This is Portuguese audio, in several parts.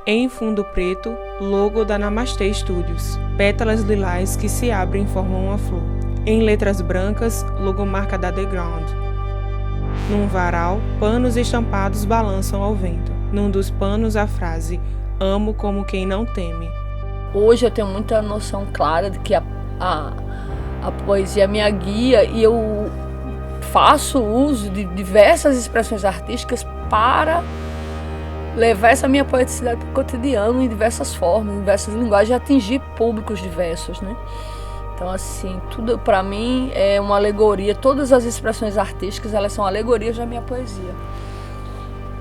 Em fundo preto, logo da Namastê Studios. Pétalas lilás que se abrem formam uma flor. Em letras brancas, logomarca da The Ground. Num varal, panos estampados balançam ao vento. Num dos panos a frase, amo como quem não teme. Hoje eu tenho muita noção clara de que a poesia é minha guia e eu faço uso de diversas expressões artísticas para levar essa minha poeticidade para o cotidiano em diversas formas, em diversas linguagens e atingir públicos diversos, né? Então, assim, tudo para mim é uma alegoria. Todas as expressões artísticas, elas são alegorias da minha poesia.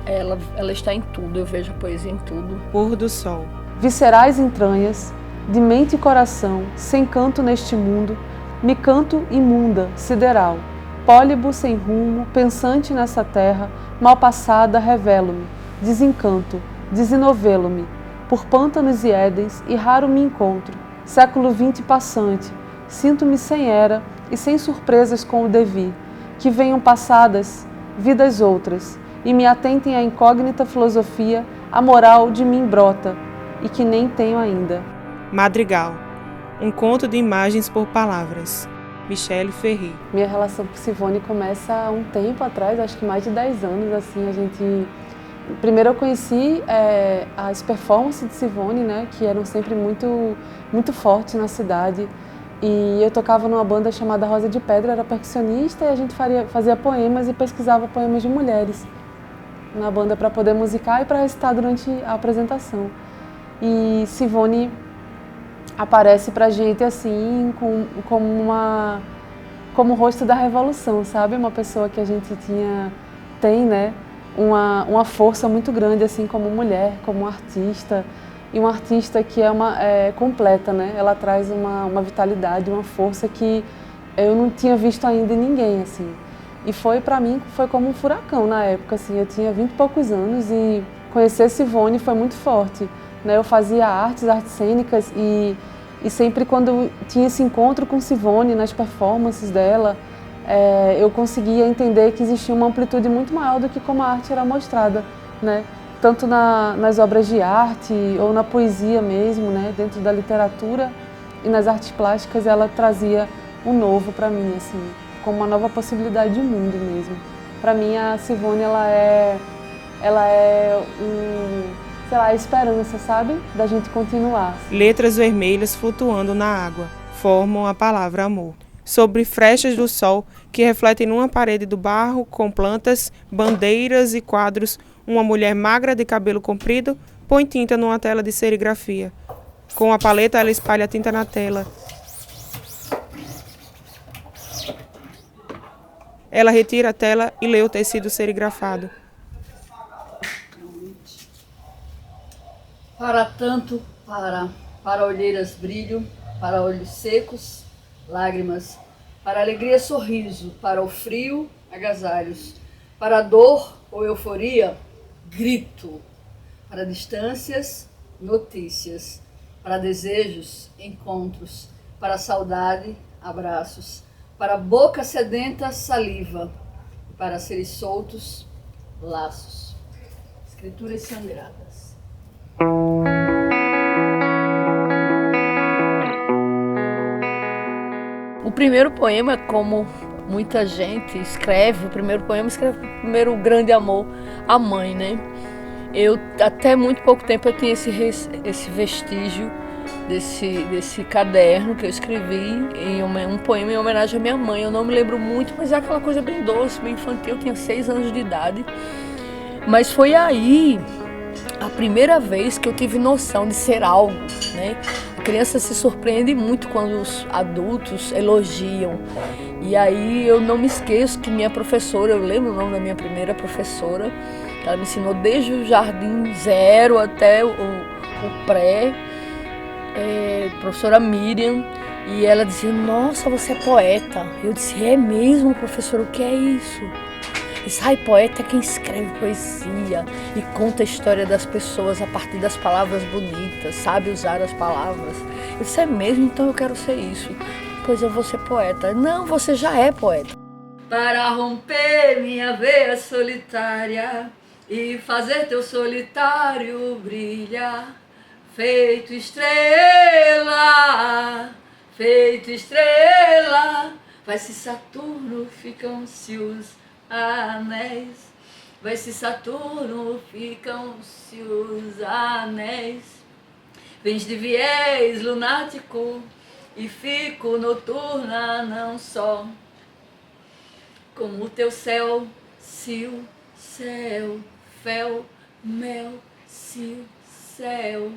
Ela está em tudo, eu vejo a poesia em tudo. Pôr do sol. Viscerais entranhas, de mente e coração, sem canto neste mundo, me canto imunda, sideral, pólibo sem rumo, pensante nessa terra, mal passada, revelo-me, desencanto, desinovelo-me, por pântanos e édens, e raro me encontro, século XX passante, sinto-me sem era e sem surpresas com o devir, que venham passadas, vidas outras, e me atentem à incógnita filosofia, a moral de mim brota, e que nem tenho ainda. Madrigal. Um conto de imagens por palavras. Michele Ferri. Minha relação com Sivone começa há um tempo atrás, acho que mais de 10 anos, assim, Primeiro eu conheci as performances de Sivone, né, que eram sempre muito fortes na cidade. E eu tocava numa banda chamada Rosa de Pedra, era percussionista, e a gente fazia poemas e pesquisava poemas de mulheres na banda para poder musicar e para recitar durante a apresentação. E Sivone aparece pra gente assim, como o rosto da revolução, sabe? Uma pessoa que a gente tem, né? Uma força muito grande, assim, como mulher, como artista, e uma artista que é completa, né? Ela traz uma vitalidade, uma força que eu não tinha visto ainda em ninguém, assim. E para mim, foi como um furacão na época, assim. Eu tinha 20 e poucos anos e conhecer Sivone foi muito forte, né? Eu fazia artes cênicas e sempre quando tinha esse encontro com Sivone nas performances dela, eu conseguia entender que existia uma amplitude muito maior do que como a arte era mostrada, né? Tanto nas obras de arte ou na poesia mesmo, né? Dentro da literatura e nas artes plásticas, ela trazia um novo para mim, assim, como uma nova possibilidade de mundo mesmo. Para mim, a Sivone, ela é sei lá, a esperança, sabe? Da gente continuar. Letras vermelhas flutuando na água formam a palavra amor. Sobre frechas do sol que refletem numa parede do barro com plantas, bandeiras e quadros, uma mulher magra de cabelo comprido põe tinta numa tela de serigrafia. Com a paleta ela espalha tinta na tela. Ela retira a tela e lê o tecido serigrafado. Para tanto, para olheiras brilho, para olhos secos, lágrimas, para alegria sorriso, para o frio, agasalhos, para dor ou euforia, grito, para distâncias, notícias, para desejos, encontros, para saudade, abraços, para boca sedenta, saliva, para seres soltos, laços. Escrituras sangradas. O primeiro poema, como muita gente escreve, o primeiro poema escreve o primeiro grande amor, a mãe, né? Até muito pouco tempo eu tinha esse vestígio desse caderno que eu escrevi, um poema em homenagem à minha mãe. Eu não me lembro muito, mas é aquela coisa bem doce, bem infantil. Eu tinha 6 anos de idade. Mas foi aí a primeira vez que eu tive noção de ser algo, né? A criança se surpreende muito quando os adultos elogiam. E aí eu não me esqueço que minha professora, eu lembro o nome da minha primeira professora, ela me ensinou desde o jardim 0 até o pré, professora Miriam, e ela dizia, nossa, você é poeta. Eu disse, é mesmo, professora, o que é isso? Ai, poeta é quem escreve poesia e conta a história das pessoas a partir das palavras bonitas, sabe usar as palavras. Eu disse, é mesmo? Então eu quero ser isso. Pois eu vou ser poeta. Não, você já é poeta. Para romper minha veia solitária, e fazer teu solitário brilhar. Feito estrela, feito estrela, vai-se Saturno, ficam-se os anéis. Vai-se Saturno, ficam-se os anéis. Vens de viés lunático e fico noturna não só. Como o teu céu, cio, céu, fel, mel, cio, céu,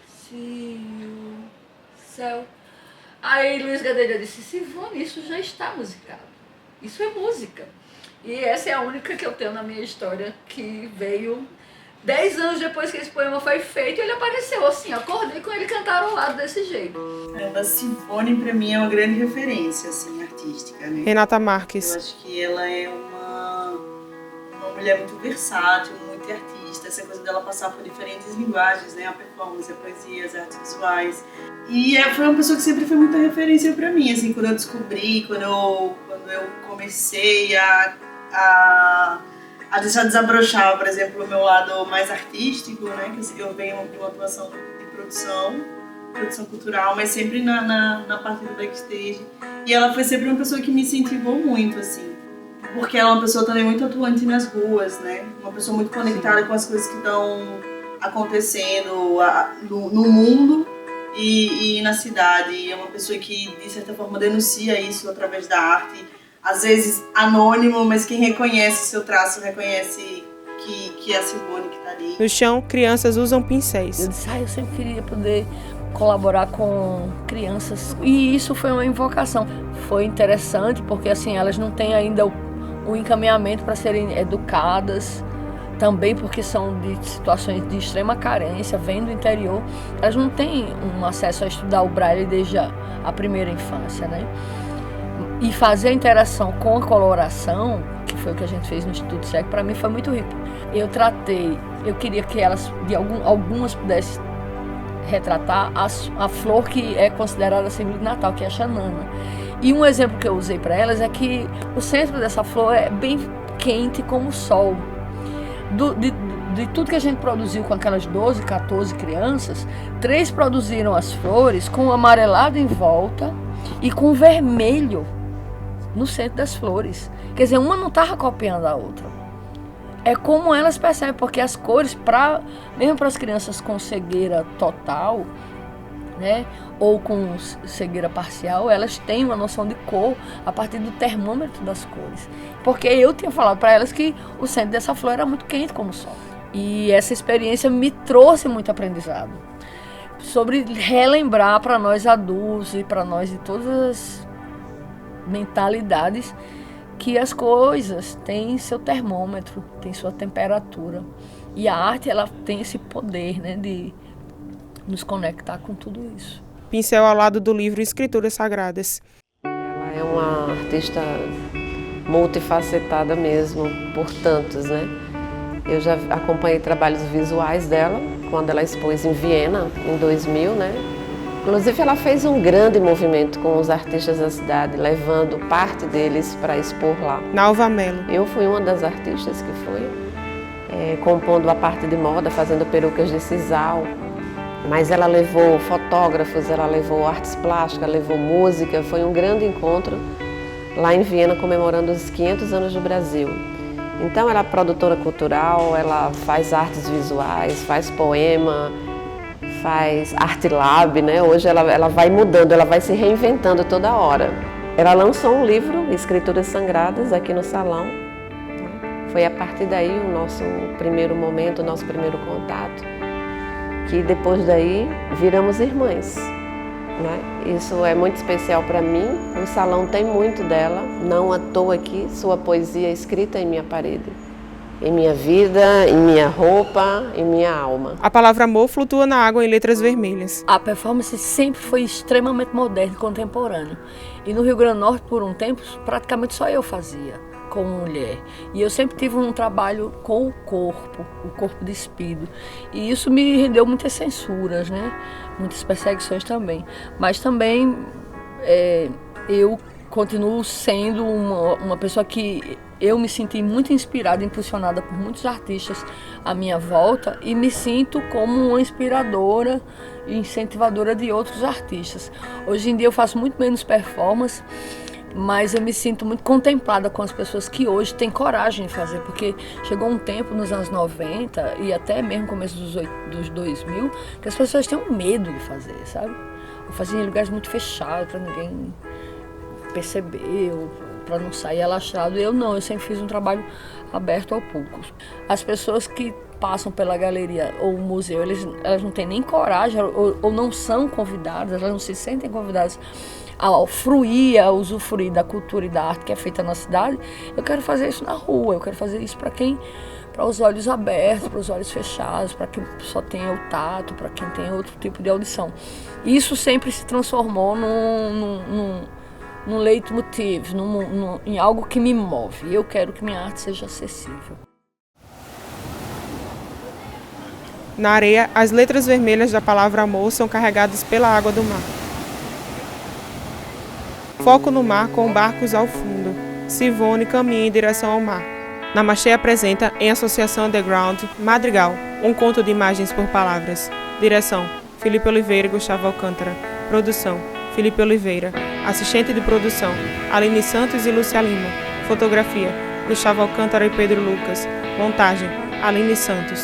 cio, céu. Aí Luiz Gadelha disse, Sivone, isso já está musicado. Isso é música. E essa é a única que eu tenho na minha história que veio 10 anos depois que esse poema foi feito, ele apareceu assim, acordei com ele cantarolado desse jeito. A Sivone, pra mim, é uma grande referência, assim, artística, né? Renata Marques. Eu acho que ela é uma mulher muito versátil, muito artista, essa coisa dela passar por diferentes linguagens, né? A performance, a poesia, as artes visuais. E foi uma pessoa que sempre foi muita referência pra mim, assim, quando eu descobri, quando eu comecei a deixar desabrochar, por exemplo, o meu lado mais artístico, né? Que eu venho de uma atuação de produção cultural, mas sempre na parte do backstage. E ela foi sempre uma pessoa que me incentivou muito, assim, porque ela é uma pessoa também muito atuante nas ruas, né? Uma pessoa muito conectada com as coisas que estão acontecendo no mundo e na cidade. E é uma pessoa que, de certa forma, denuncia isso através da arte. Às vezes anônimo, mas quem reconhece seu traço reconhece que é a Sivone que está ali. No chão, crianças usam pincéis. Eu disse, eu sempre queria poder colaborar com crianças. E isso foi uma invocação. Foi interessante porque assim, elas não têm ainda o encaminhamento para serem educadas. Também porque são de situações de extrema carência, vêm do interior. Elas não têm um acesso a estudar o braille desde a primeira infância, né? E fazer a interação com a coloração, que foi o que a gente fez no Instituto SEC, para mim foi muito rico. Eu queria que elas, algumas pudessem retratar a flor que é considerada a símbolo de Natal, que é a xanana. E um exemplo que eu usei para elas é que o centro dessa flor é bem quente como o sol. De tudo que a gente produziu com aquelas 12, 14 crianças, 3 produziram as flores com amarelado em volta e com vermelho no centro das flores. Quer dizer, uma não estava copiando a outra. É como elas percebem, porque as cores, mesmo para as crianças com cegueira total, né, ou com cegueira parcial, elas têm uma noção de cor a partir do termômetro das cores. Porque eu tinha falado para elas que o centro dessa flor era muito quente como o sol. E essa experiência me trouxe muito aprendizado sobre relembrar para nós adultos e para nós de todas as mentalidades que as coisas têm seu termômetro, têm sua temperatura. E a arte, ela tem esse poder, né, de nos conectar com tudo isso. Pincel ao lado do livro Escrituras Sagradas. Ela é uma artista multifacetada mesmo, por tantos, né? Eu já acompanhei trabalhos visuais dela, quando ela expôs em Viena, em 2000, né? Inclusive, ela fez um grande movimento com os artistas da cidade, levando parte deles para expor lá. Nalva Mello. Eu fui uma das artistas que foi, compondo a parte de moda, fazendo perucas de sisal. Mas ela levou fotógrafos, ela levou artes plásticas, levou música. Foi um grande encontro lá em Viena, comemorando os 500 anos do Brasil. Então, ela é produtora cultural, ela faz artes visuais, faz poema, faz arte lab, né? Hoje ela vai mudando, ela vai se reinventando toda hora. Ela lançou um livro, Escrituras Sagradas, aqui no salão. Foi a partir daí o nosso primeiro momento, o nosso primeiro contato, que depois daí viramos irmãs, né? Isso é muito especial para mim. O salão tem muito dela, não à toa aqui, sua poesia é escrita em minha parede. Em minha vida, em minha roupa, em minha alma. A palavra amor flutua na água em letras vermelhas. A performance sempre foi extremamente moderna e contemporânea. E no Rio Grande do Norte, por um tempo, praticamente só eu fazia como mulher. E eu sempre tive um trabalho com o corpo despido. E isso me rendeu muitas censuras, né? Muitas perseguições também. Mas também eu continuo sendo uma pessoa que eu me senti muito inspirada, impulsionada por muitos artistas à minha volta e me sinto como uma inspiradora e incentivadora de outros artistas. Hoje em dia eu faço muito menos performance, mas eu me sinto muito contemplada com as pessoas que hoje têm coragem de fazer, porque chegou um tempo nos anos 90 e até mesmo começo dos 2000 que as pessoas têm um medo de fazer, sabe? Eu fazia em lugares muito fechados para ninguém perceber, para não sair alastrado. Eu não, eu sempre fiz um trabalho aberto ao público. As pessoas que passam pela galeria ou o museu, elas não têm nem coragem ou não são convidadas, elas não se sentem convidadas a fruir, a usufruir da cultura e da arte que é feita na cidade. Eu quero fazer isso na rua, eu quero fazer isso para os olhos abertos, para os olhos fechados, para quem só tenha o tato, para quem tem outro tipo de audição. Isso sempre se transformou num leitmotiv, em algo que me move. Eu quero que minha arte seja acessível. Na areia, as letras vermelhas da palavra amor são carregadas pela água do mar. Foco no mar com barcos ao fundo. Sivone caminha em direção ao mar. Namastê apresenta, em associação Underground, Madrigal, um conto de imagens por palavras. Direção, Felipe Oliveira e Gustavo Alcântara. Produção, Felipe Oliveira. Assistente de produção, Aline Santos e Lúcia Lima. Fotografia, Gustavo Alcântara e Pedro Lucas. Montagem, Aline Santos.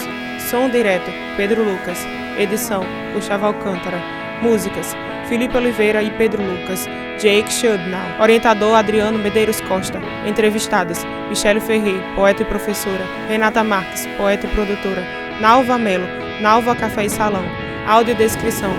Som direto, Pedro Lucas. Edição, Gustavo Alcântara. Músicas, Felipe Oliveira e Pedro Lucas. Jake Schudnau. Orientador, Adriano Medeiros Costa. Entrevistadas, Michele Ferrer, poeta e professora. Renata Marques, poeta e produtora. Nalva Melo, Nalva Café e Salão. Audiodescrição,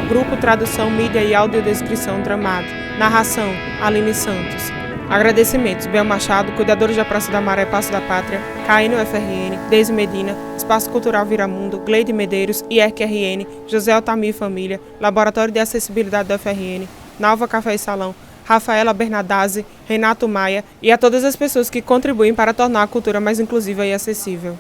Grupo Tradução, Mídia e Audiodescrição Dramado. Narração, Aline Santos. Agradecimentos, Bel Machado, Cuidadores da Praça da Maré, Passo da Pátria, KN UFRN, Deise Medina, Espaço Cultural Viramundo, Gleide Medeiros, IRQRN, José Altamir Família, Laboratório de Acessibilidade da UFRN, Nalva Café e Salão, Rafaela Bernadazzi, Renato Maia e a todas as pessoas que contribuem para tornar a cultura mais inclusiva e acessível.